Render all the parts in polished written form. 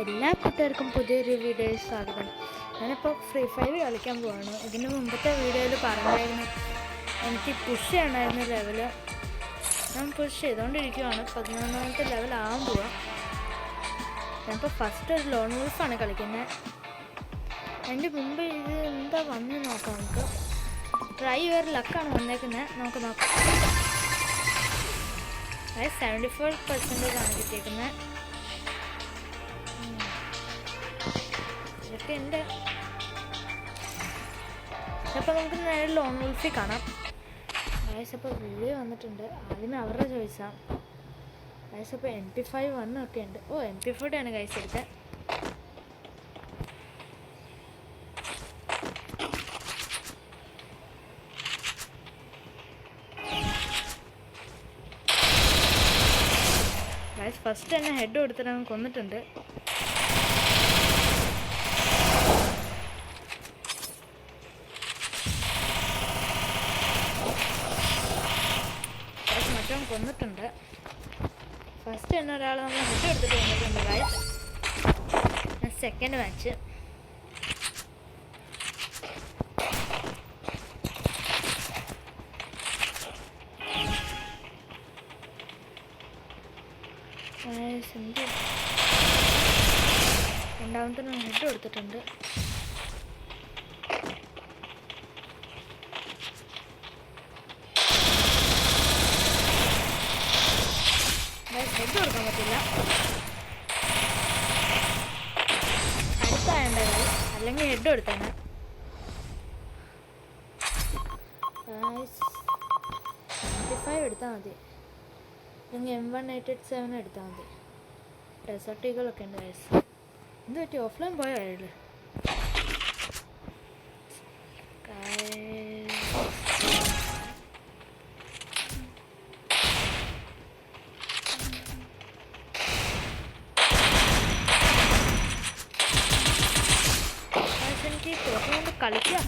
എല്ലാ കൂട്ടുകാർക്കും പുതിയൊരു വീഡിയോയിൽ സ്വാഗതം. ഞാനിപ്പോൾ ഫ്രീ ഫയർ കളിക്കാൻ പോവാണ്. ഇതിന് മുമ്പത്തെ വീഡിയോയിൽ പറഞ്ഞായിരുന്നു എനിക്ക് പുഷ് ചെയ്യണമായിരുന്നു ലെവല്. ഞാൻ പുഷ് ചെയ്തുകൊണ്ടിരിക്കുകയാണ്. 11ാമത്തെ ലെവലാകാൻ പോവാം. ഞാനിപ്പോൾ ഫസ്റ്റ് ഒരു ലോൺ വോൾഫാണ് കളിക്കുന്നത്. അതിൻ്റെ മുമ്പ് ഇത് എന്താ വന്ന് നോക്കാം. നമുക്ക് ട്രൈ യുവർ ലക്കാണ് വന്നേക്കുന്നത്. നമുക്ക് നോക്കാം. അത് 74% ആണ് കിട്ടിയേക്കുന്നത്. ഇതൊക്കെ ഉണ്ട്. അപ്പോൾ നമുക്ക് നേരെ ലോൺ വോൾഫിൽ കാണാം. ഗൈസ് അപ്പോൾ വീഡിയോ വന്നിട്ടുണ്ട്. ആദ്യമേ അവരുടെ ചോയ്സാണ്. ഗൈസ് അപ്പോൾ MP5 1 ഉണ്ട്. MP40 ആണ് ഗൈസ് എടുത്തത്. ഗൈസ് ഫസ്റ്റ് തന്നെ ഹെഡ് കൊടുത്തിട്ട് അവൻ കൊന്നിട്ടുണ്ട്. കൊന്നിട്ടുണ്ട്. ഫസ്റ്റ് തന്നെ ഒരാൾ നമ്മൾ ഹെഡ് എടുത്തിട്ട് കൊന്നിട്ടുണ്ട് ഗൈസ്. Second match. രണ്ടാമത്തെ ഹെഡ് കൊടുത്തിട്ടുണ്ട്. ഹെഡ് കൊടുക്കാൻ പറ്റില്ല. അടുത്തായണ്ട അല്ലെങ്കിൽ ഹെഡ് കൊടുത്തേനെ. 75 എടുത്താൽ മതി. അല്ലെങ്കിൽ M1887 എടുത്താൽ മതി. ഡെസേർട്ട് ഈഗിളൊക്കെ ഉണ്ട് ഗൈസ്. എന്ത് പറ്റി? ഓഫ്ലൈൻ പോയോ അയാൾ? എനിക്ക് പുറത്തുകൊണ്ട് കളിക്കാം.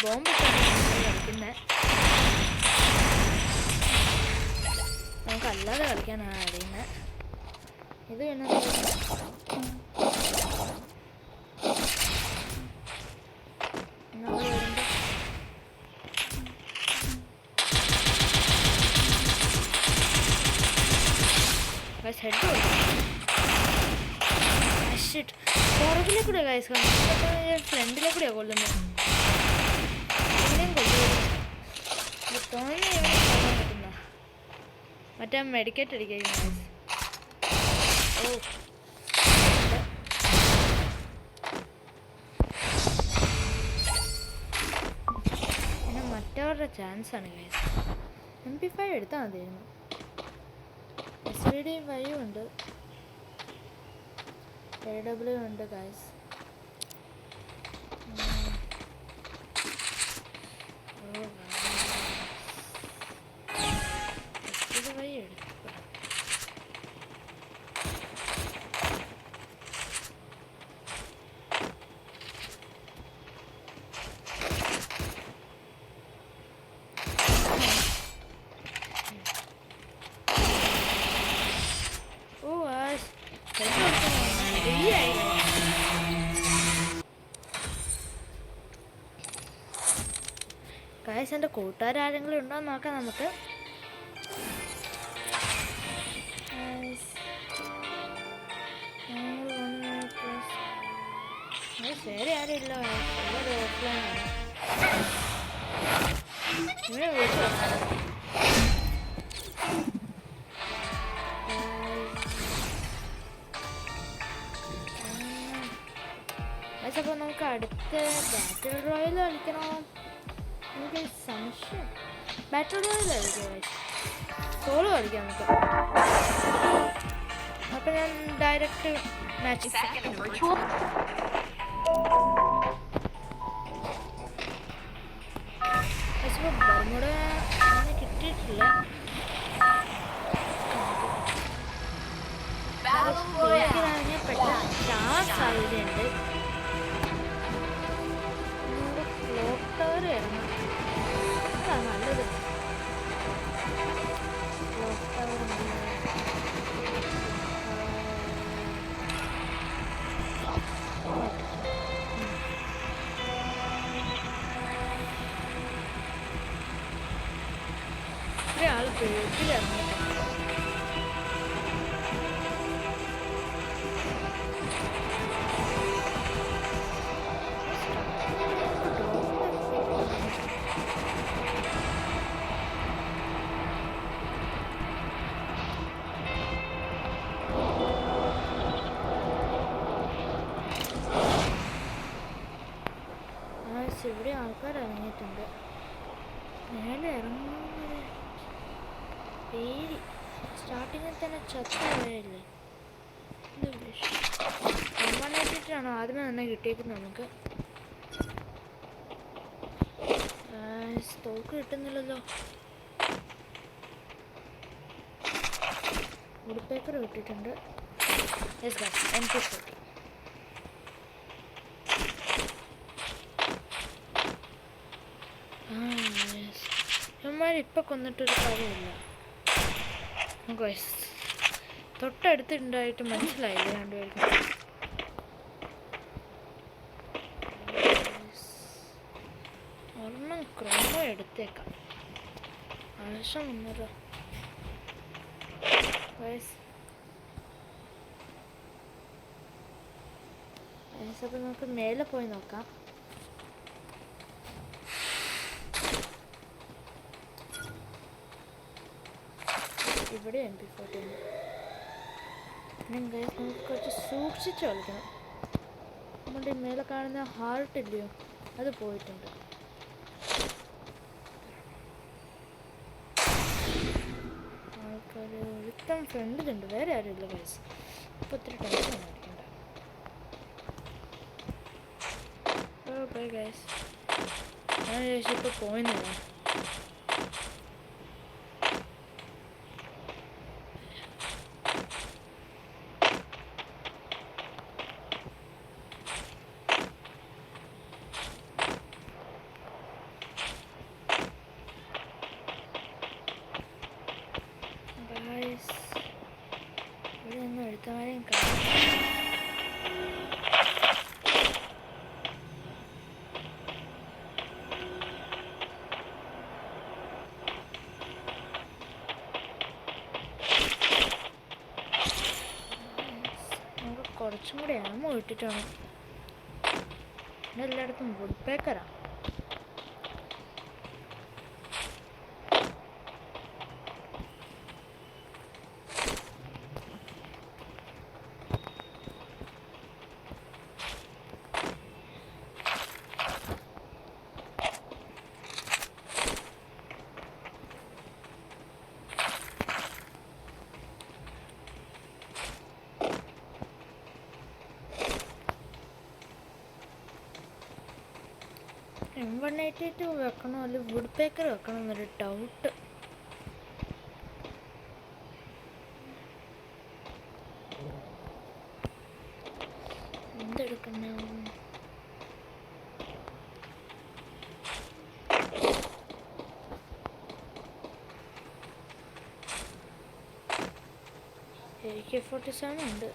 ബോംബ് കളിക്കുന്നത് നമുക്കല്ലാതെ കളിക്കാനാണ് അറിയുന്നത്. ഇത് പിന്നെ പുറകിലെ കൂടെ ഗൈസ് ഫ്രണ്ടിലെ കൂടെയാണ് കൊല്ലുന്നത്. പറ്റുന്ന മറ്റേ മെഡിക്കേറ്റ് അടിക്കുക. പിന്നെ മറ്റവരുടെ ചാൻസാണ് ഗൈസ്. MP5 എടുത്താൽ മതിയായിരുന്നു. SVD വഴിയും ഉണ്ട്, AW ഉണ്ട് ഗൈസ്. ഇത് വഴി എടുത്തു. ഗൈസ് എൻ്റെ കൂട്ടുകാരെങ്കിലും ഉണ്ടോ എന്ന് നോക്കാം നമുക്ക്. വേറെ ആരും ഇല്ല. ഓഫ്ലൈനാണ്. ഇവിടെ വിളിച്ചു അപ്പോൾ നമുക്ക് അടുത്ത ബാറ്റിൽ റോയൽ കളിക്കണോ? എനിക്ക് സംശയം. ബാറ്റിൽ റോയൽ കളിക്കാം. സോളോ കളിക്കാം നമുക്ക്. അപ്പം ഞാൻ ഡയറക്റ്റ് മാച്ച് ബർമുഡ അങ്ങനെ കിട്ടിയിട്ടില്ല. പെട്ടെന്ന് സാധ്യതയുണ്ട്. ക്ലോക്ക് ടവർ ഇറങ്ങാം. നല്ലത് ഒരാൾ പേടിച്ചിറങ്ങിയിട്ടുണ്ട്. ഇവിടെ ആൾക്കാർ ഇറങ്ങിയിട്ടുണ്ട്. മേലെ ഇറങ്ങുന്നത് പേടി. സ്റ്റാർട്ടിങ്ങിൽ തന്നെ ചത്തവരല്ലേ. മണ്ണായിട്ടാണ് ആദ്യമേ തന്നെ കിട്ടിയേക്കുന്നത് നമുക്ക്. തോക്ക് കിട്ടുന്നില്ലല്ലോ. വുഡ് പേപ്പർ കിട്ടിയിട്ടുണ്ട്. MP40. ഇപ്പം കൊന്നിട്ടൊരു കാര്യമില്ല. തൊട്ടടുത്തുണ്ടായിട്ട് മനസ്സിലായില്ല രണ്ടുപേർക്കും. ഒരെണ്ണം ക്രോമോ എടുത്തേക്കാം. ആവശ്യം വന്നതോ. അപ്പം നമുക്ക് മേലെ പോയി നോക്കാം. ഇവിടെ MP40 ഉണ്ട്. പിന്നെ നമുക്ക് കുറച്ച് സൂക്ഷിച്ച് കളിക്കണം. നമ്മുടെ മേലെ കാണുന്ന ഹാർട്ട് ഇല്ലയോ, അത് പോയിട്ടുണ്ട്. ആൾക്കാർ ഒരുത്തം ഫ്രണ്ടിലുണ്ട്, വേറെ ആരുമില്ല ഗൈസ്. അപ്പോൾ ഒത്തിരി ടെൻഷൻ അടിക്കണ്ട. Bye guys. ഞാൻ വിചാരിച്ചു ഇപ്പോൾ പോയിന്നില്ല. ഇവിടെ ഒന്നും എഴുത്താരെയും നമുക്ക് കുറച്ചും കൂടി ആമോ ഇട്ടിട്ടാണ്. പിന്നെ എല്ലായിടത്തും വുഡ് പേക്കറാണ്. M188 വെക്കണോ അല്ലെങ്കിൽ വുഡ് പേക്കർ വെക്കണോ എന്നൊരു ഡൗട്ട്. എന്തെടുക്കണ? AK-47 ഉണ്ട്.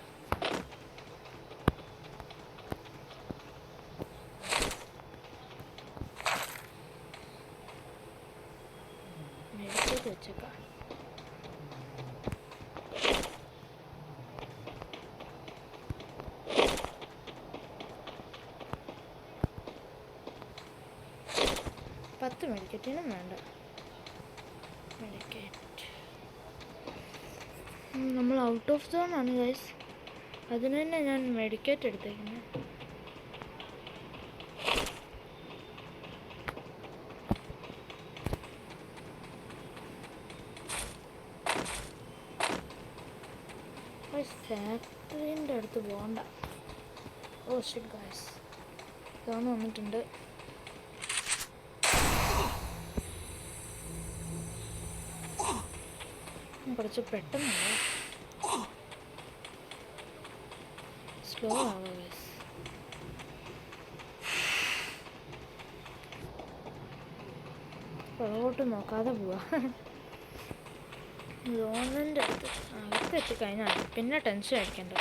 വെച്ചേക്കാം. പത്ത് മെഡിക്കറ്റിനും വേണ്ട. മെഡിക്കറ്റ് നമ്മൾ ഔട്ട് ഓഫ് സോൺ ആണ് ഗൈസ്. അതിന് തന്നെ ഞാൻ മെഡിക്കറ്റ് എടുത്തേക്കുന്നത്. ഫാക്ടറിൻ്റെ അടുത്ത് പോകണ്ട. ഓ ഷിറ്റ് ഗൈസ്, ഇതാണ് വന്നിട്ടുണ്ട്. കുറച്ച് പെട്ടെന്ന് സ്ലോ ആവുക ഗൈസ്. പുറകോട്ട് നോക്കാതെ പോവാ. ഗവൺമെൻറ് അകത്ത് എത്തിക്കഴിഞ്ഞാൽ പിന്നെ ടെൻഷൻ അടിക്കണ്ട.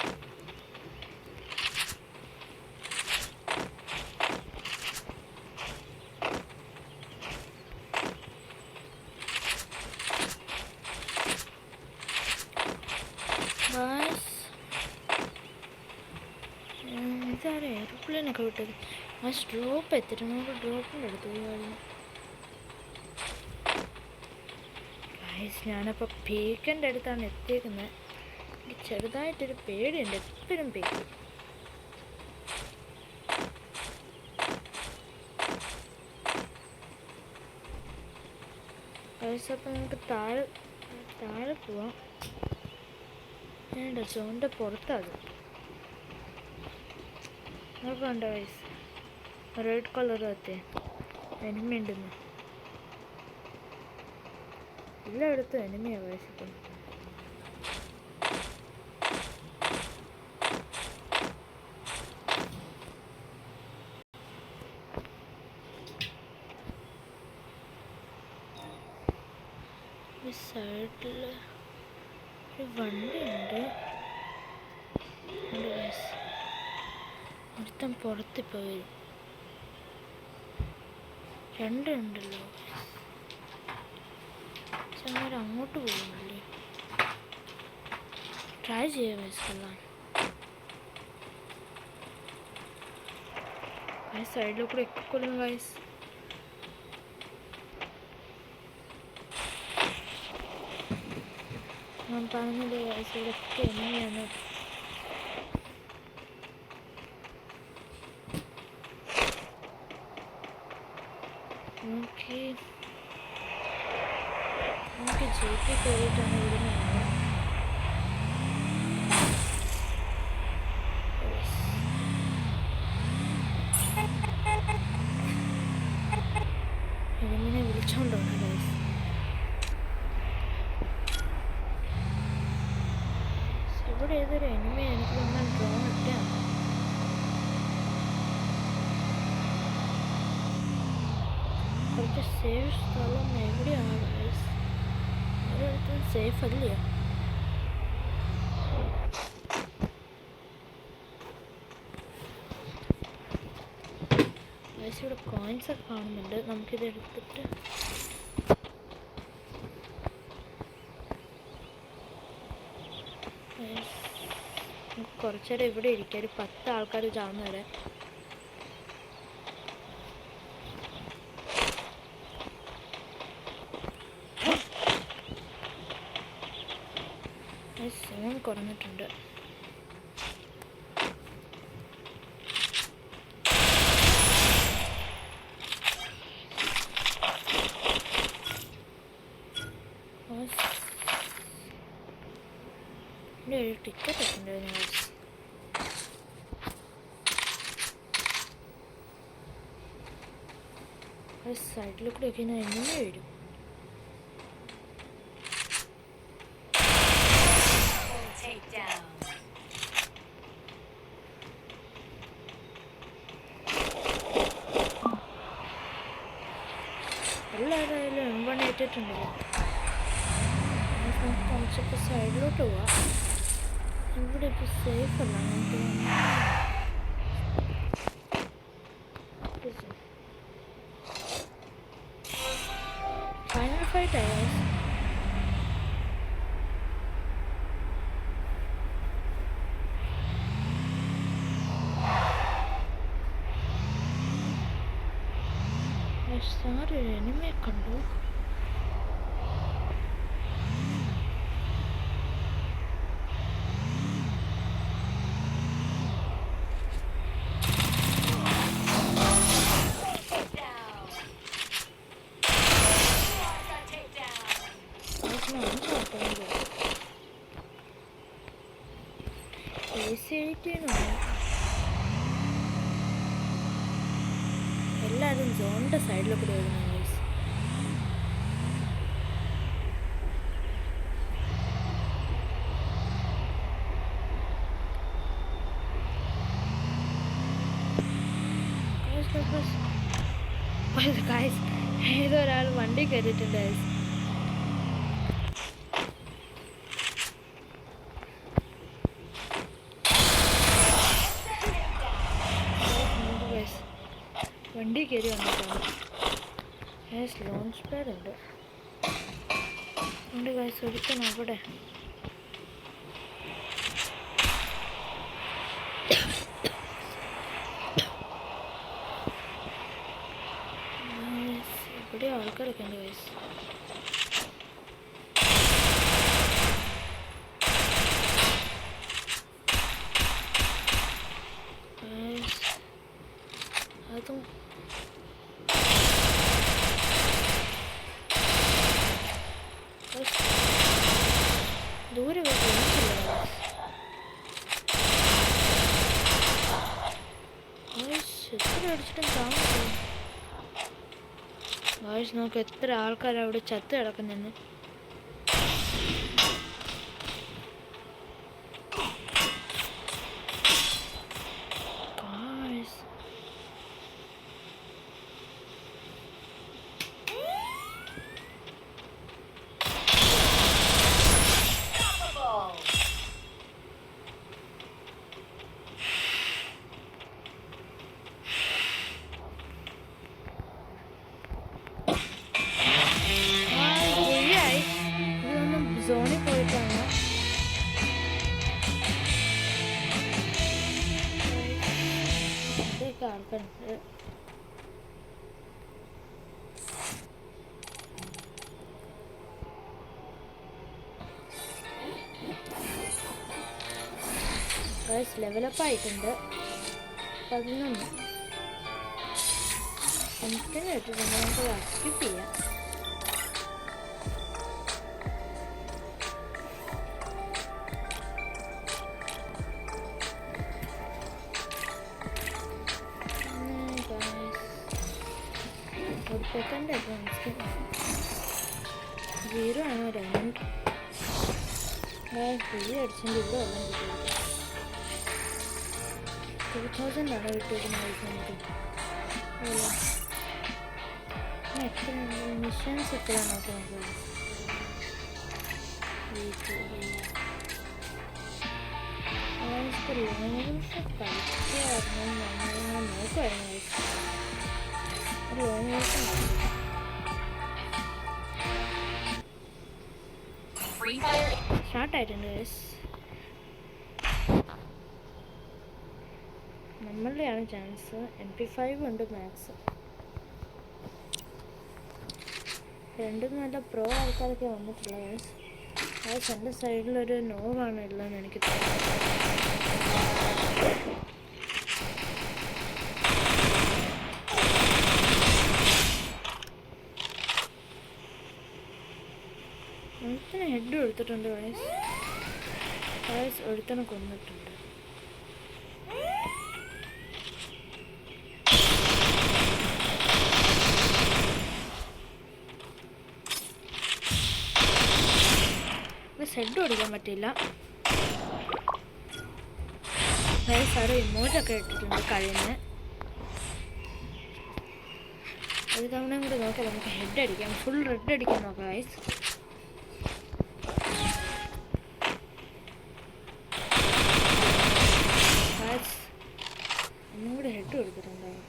എയർപ്ലെയിനൊക്കെ വിട്ടത്. ഡ്രോപ്പ് എത്തിയിട്ട് നമുക്ക് ഡ്രോപ്പിൻ്റെ അടുത്ത് പോയായിരുന്നു. ഞാനപ്പോൾ പീക്കൻ്റെ അടുത്താണ് എത്തിയേക്കുന്നത്. എനിക്ക് ചെറുതായിട്ടൊരു പേടിയുണ്ട്, എപ്പോഴും പീക്കും. അപ്പം നമുക്ക് താഴെ പോവാം. വേണ്ട, സോണിൻ്റെ പുറത്താണ്. നമുക്ക് കണ്ട വയസ്സ് റെഡ് കളർ എത്തി എനിമി ഉണ്ടെന്ന്. എല്ലായിടത്തും എനിമിയാണ് വയസ്സിപ്പം. ഈ സൈഡിൽ ഒരു വണ്ടിയുണ്ട്. ഒരുത്തൻ പുറത്തിപ്പോൾ വരും. രണ്ടുണ്ടല്ലോ. ചങ്ങാരം അങ്ങോട്ട് പോകുന്നില്ലേ? ട്രൈ ചെയ്യാം വയസ്സെല്ലാം. സൈഡിൽ കൂടെ എക്കൊള്ളും വയസ്സ്. ഞാൻ പറഞ്ഞില്ലേ വയസ്സിലൊക്കെ എങ്ങനെയാണ്. നമുക്ക് ജയിപ്പിൽ കയറിയിട്ടാണ് ഇവിടുന്ന്. എനിമിനെ വിളിച്ചോണ്ടോണം ഗൈസ്. ഇവിടെ ഏതൊരു എനിമി എനിക്ക് വന്നാൽ ഡ്രോൺ ഇട്ടാണ്. കുറച്ച് സേഫ് സ്ഥലം എവിടെയാണ് ഗൈസ്? ഒരിടത്തും സേഫ് അല്ലേ? ഗൈസ് ഇവിടെ കോയിൻസൊക്കെ കാണുന്നുണ്ട്. നമുക്കിത് എടുത്തിട്ട് കുറച്ചേരം ഇവിടെ ഇരിക്കുക. ഒരു 10 ആൾക്കാർ ചാർന്ന് വരെ. സോൺ കുറഞ്ഞിട്ടുണ്ട്. ഒരു ടിക്കറ്റ് ഒക്കെ ഉണ്ടായിരുന്നു. സൈഡിൽ കൂടെ ഒക്കെ എങ്ങനെ വരും? എല്ലാവരും എമ്പണി ഏറ്റിട്ടുണ്ടല്ലോ. കുറച്ചൊക്കെ സൈഡിലോട്ട് പോവാം. ഇവിടെ ഇപ്പോൾ സേഫ് അല്ല. ഫൈനൽ ഫൈറ്റ് ആയോ? സാറ് എനിമയെ കണ്ടു. എല്ലാവരും സോണിൻ്റെ സൈഡിൽ കൂടെ വരുന്നു. ഏതൊരാൾ വണ്ടി കയറിയിട്ടുണ്ട്. വണ്ടി കയറി വന്നിട്ടാണ്. ലോഞ്ച് പാഡ് ഉണ്ട്. ഉണ്ട് ഗൈസ്, ഒരിക്കണം അവിടെ. ആൾക്കാരൊക്കെ ഉണ്ട് ഗൈസ്. അതും ദൂരെ എത്ര അടിച്ചിട്ടും കാണുന്നില്ല ഗൈസ്. നോക്ക് എത്ര ആൾക്കാർ അവിടെ ചത്ത് കിടക്കുന്നെന്ന്. സോണിൽ പോയിട്ടാണ് ഇതൊക്കെ ആൾക്കാരുണ്ട്. ലെവലപ്പ് ആയിട്ടുണ്ട് 11. എനിക്കെന്നെ ഇട്ടിട്ടുണ്ട്. നമുക്ക് സ്കിപ്പ് ചെയ്യാം. സെക്കൻഡ് 0 ആണോ 2 പുള്ളി അടിച്ചെങ്കിൽ ഇവിടെ വെള്ളം കിട്ടും. 2000 ആണോ കിട്ടിയിരിക്കുന്നത് നമുക്ക്. എത്ര മിഷൻസ് എത്രയാണ് നോക്കുന്നത്. നോക്കുമായിരുന്നു സ്റ്റാർട്ടായിട്ടുണ്ട് ഗൈസ്. നമ്മളുടെയാണ് ചാൻസ്. MP5 ഉണ്ട് മാക്സ്. രണ്ടും നല്ല പ്രോ ആൾക്കാരൊക്കെ വന്നിട്ടുള്ള ഗൈസ്. എൻ്റെ സൈഡിലൊരു നോവാണ് ഉള്ളതെന്ന് എനിക്ക് തോന്നുന്നു. ഒരുത്തനെ ഹെഡ് എടുത്തിട്ടുണ്ട് ഗൈസ്. ഒരുത്തനെ കൊന്നിട്ടുണ്ട്. ഹെഡ് ഓടിക്കാൻ പറ്റില്ല ഗൈസ്. അവിടെ ഇമോജൊക്കെ ഇട്ടിട്ടുണ്ട് കഴിഞ്ഞ്. ഒരു തവണയും കൂടി നോക്കാം. നമുക്ക് ഹെഡ് അടിക്കാം. ഫുൾ റെഡ് അടിക്കാൻ നോക്കാം ഗൈസ്. ഒന്നും കൂടി ഹെഡ് കൊടുത്തിട്ടുണ്ടാവും.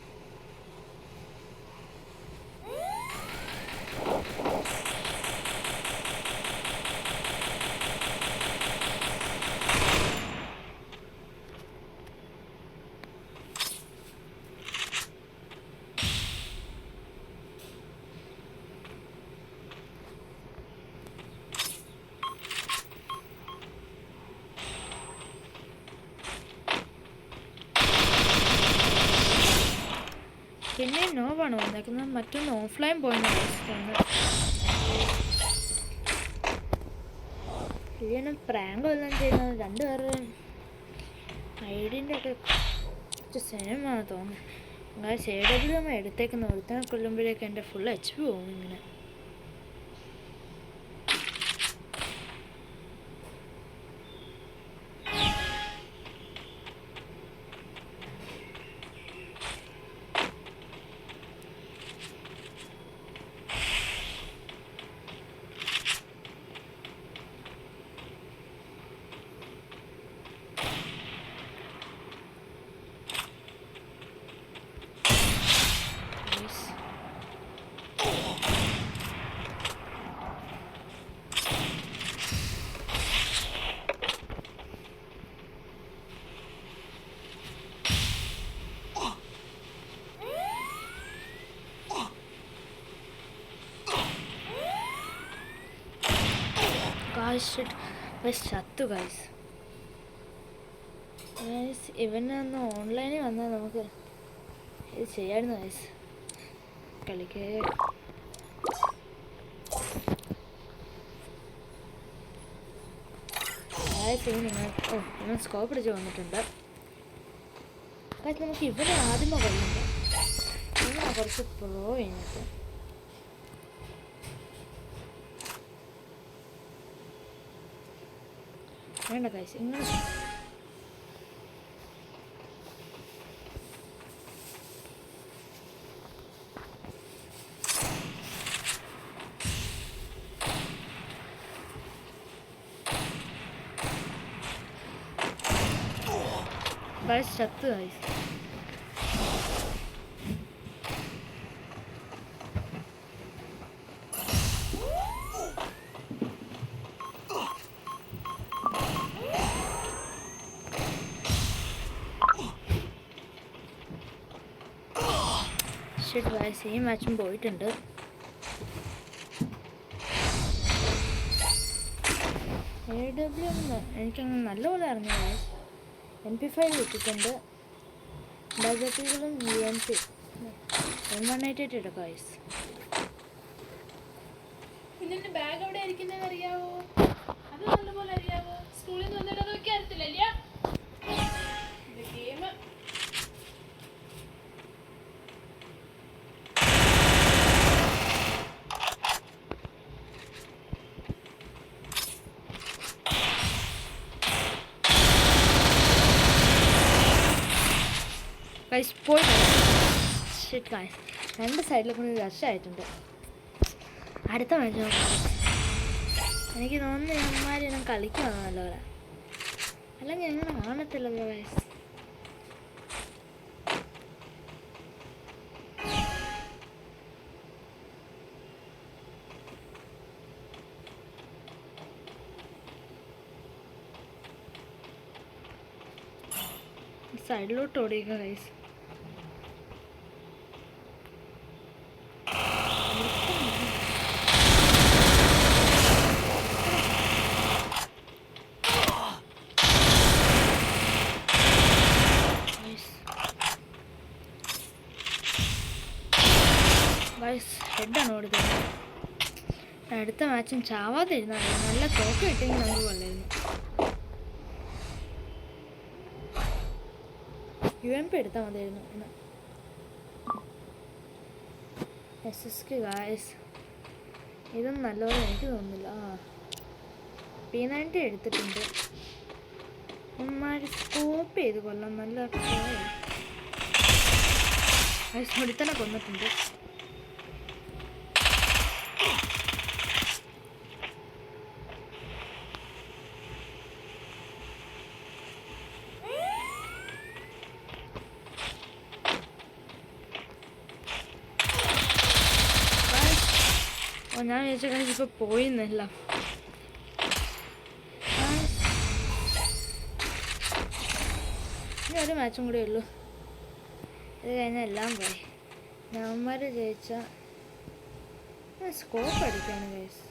പിന്നെ നോവാണ് വന്നേക്കുന്നത്. മറ്റൊന്ന് ഓഫ്ലൈൻ പോയിന്റ് ഇതിന് പ്രാങ്ക് എല്ലാം ചെയ്യുന്നത്. രണ്ടുപേരുടെയും ഐഡിൻ്റെ ഒക്കെ കുറച്ച് സെയിമാണ് തോന്നുന്നത്. അങ്ങനെ CW എടുത്തേക്കുന്ന ഒരുത്തനെ കൊല്ലുമ്പോഴേക്കും എൻ്റെ ഫുൾ HP പോകും ഇങ്ങനെ. ഗായ്സ് ചത്തു ഗായ്സ്. ഗായ്സ് ഇവനൊന്ന് ഓൺലൈനിൽ വന്നാൽ നമുക്ക് ഇത് ചെയ്യാമായിരുന്നു ഗായ്സ്. കളിക്കേ ഗായ്സ് നിങ്ങൾ ഇവൻ സ്കോപ്പ് പിടിച്ച് വന്നിട്ടുണ്ട്. ഗായ്സ് നമുക്ക് ഇവനെ ആദ്യമേ കൊല്ലുന്നുണ്ട്. ഇവനാ കുറച്ച് പ്രോ കഴിഞ്ഞിട്ട്. വേണ്ട ഗായ്സ് ഇങ്ങനെ ഗായ്സ് ചത്ത് ഗായ്സ്. ഗായ്സ് ഈ മാച്ചും പോയിട്ടുണ്ട്. AW എനിക്കങ്ങനെ നല്ലപോലെ അറിഞ്ഞു ഗായ്സ്. MP5 ഇട്ടിട്ടുണ്ട്. ബജറ്റുകളും UMP M188 ഇടും ഗായ്സ്. പിന്നെ ബാഗ് എവിടെ ഇരിക്കുന്നത് അറിയാവോ? അത് നല്ലപോലെ അറിയാവോ? സ്കൂളിൽ നിന്ന് വന്നിട്ട് നോക്കി അറിയത്തില്ല ഗെയിം. ഗായ്സ് പോയി ഷിറ്റ് ഗായ്സ്. രണ്ട് സൈഡിലും കൂടി രക്ഷമായിട്ടുണ്ട്. അടുത്ത മാച്ച് നോക്കാം. എനിക്ക് തോന്നുന്നു അമ്മമാരെല്ലാം കളിക്കുകയാണ് നല്ലപോലെ. അല്ലെങ്കിൽ അങ്ങനെ കാണത്തില്ലല്ലോ ഗായ്സ്. സൈഡിലോട്ട് ഓടിക്കുക ഗൈസ്. ഗൈസ് ഹെഡാണ് ഓടുന്നത്. അടുത്ത മാച്ചും ചാവാതെ ഇരുന്നാൽ നല്ല തോക്ക് കിട്ടിയെങ്കിൽ നമുക്ക് കൊള്ളായിരുന്നു. UMP എടുത്താൽ മതിയായിരുന്നു. SSK ഗായ്സ് ഇതും നല്ലപോലെ എനിക്ക് തോന്നുന്നില്ല. P90 എടുത്തിട്ടുണ്ട്. ഉമ്മാര് സ്കോപ്പ് ചെയ്ത് കൊള്ളാം. നല്ല ഒരുത്തനെ കൊന്നിട്ടുണ്ട്. ഞാൻ വിചാരിച്ച ഇപ്പോൾ പോയിന്നില്ല. ഇനി ഒരു മാച്ചും കൂടെ ഉള്ളൂ. ഇത് കഴിഞ്ഞാൽ എല്ലാം പോയി. നവംബർ ജയിച്ചാൽ സ്കോപ്പ് അടിക്കാണ് guys.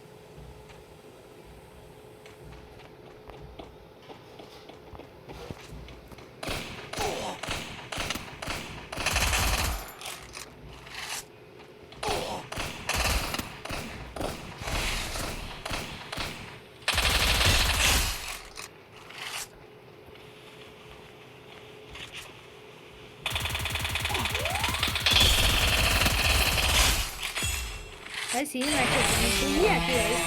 Guys, ini macam lihat guys.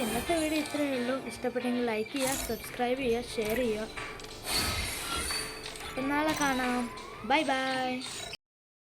ഇന്നത്തെ വീഡിയോ ഇത്രയേ ഉള്ളൂ. ഇഷ്ടപ്പെട്ടെങ്കിൽ ലൈക്ക് ചെയ്യുക, സബ്സ്ക്രൈബ് ചെയ്യുക, ഷെയർ ചെയ്യുക. നാളെ കാണാം. Bye bye.